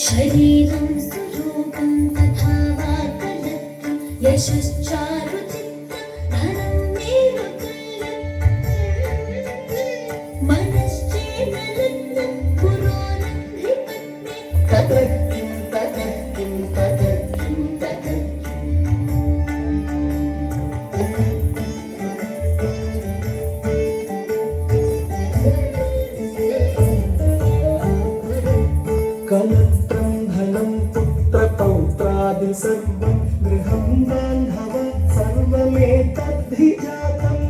शरीरं सुरूपं तथा वाक्कलत्वं यशश्चारुचित्तं धनं मेरुतुल्यं मनश्चेदलत्नं पुरोरन्ध्रिपत्ने ततः किं ततः किं ततः किं ततः कलत्रं धनं पुत्रपौत्रादि सर्वं गृहं बान्धव सर्वमेतद्धि जातम्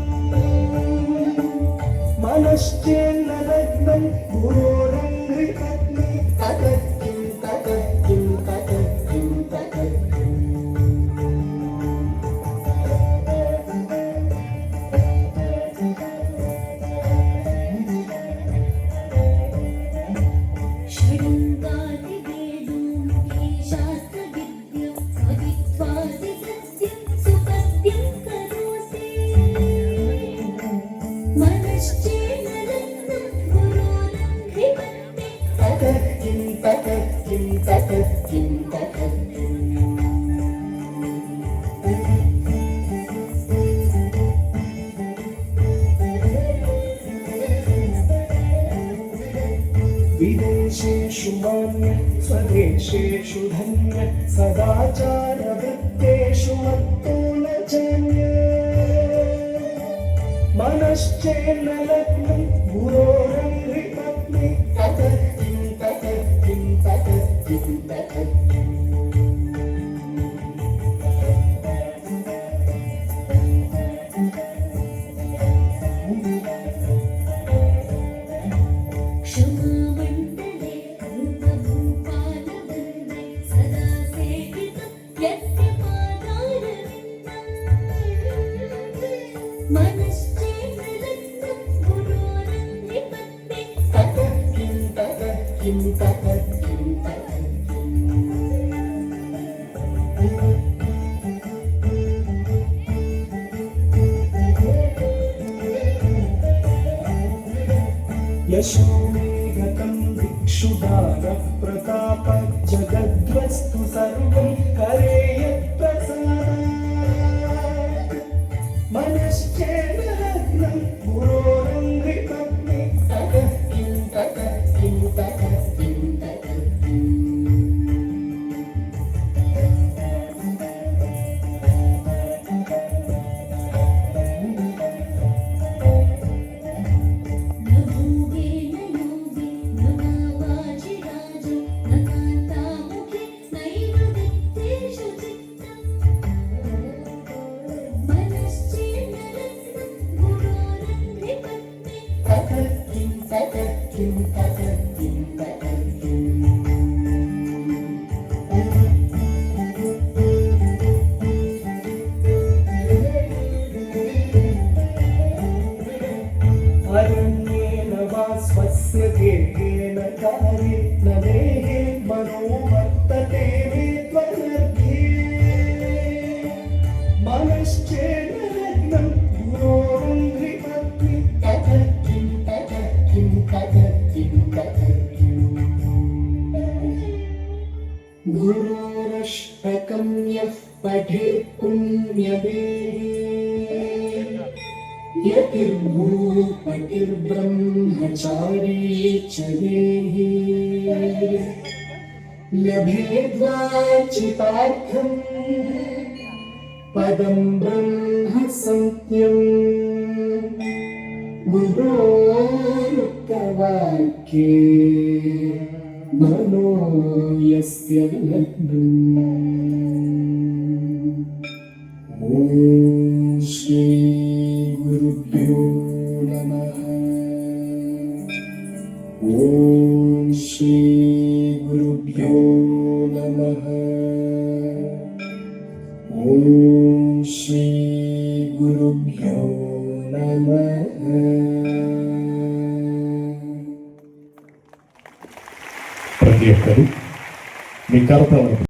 मनश्चेन्न लग्नं गुरोरङ्घ्रिपत्नी ततः किं ततः किं ततः किं ततः विदेशेषु मान्य स्वदेशेषु धन्य सदाचारवृत्तेषु मत्तो न जान्य मनश्चेन्न लग्नं गुरोरङ्घ्रिपत्नी ततः किं ततः किं ततः किं ततः यशो मे गतं भिक्षुदानः प्रताप जगद्वस्तु सर्वं करे यत्प्रसादात् मनश्चेन्न लग्नं गुरोरङ्घ्रिपत्नी ततः किं ततः किं ततः किं ततः अरण्येन वा स्वस्य गेहेन कार्ये न देहे मनो वर्तते मे त्वनर्थे मनश्चेन्न लग्नं गुरोरङ्घ्रिपत्नी ततः किं ततः किं ततः किं ततः गुरोरष्टकं यः पठेत् पुण्यमेः यतिर्भूपतिर्ब्रह्मचारी च देहि लभेद्वाचितार्थं पदं ब्रह्म संज्ञं गुरोरुक्तवाक्ये मनो यस्य लग्नम् ॐ श्री गुरुभ्यो नमः। ॐ ఓం శ్రీ గురుభ్యో నమః. ఓం శ్రీ గురుభ్యో నమః. ప్రతి ఒక్కరు మీ కరతాళం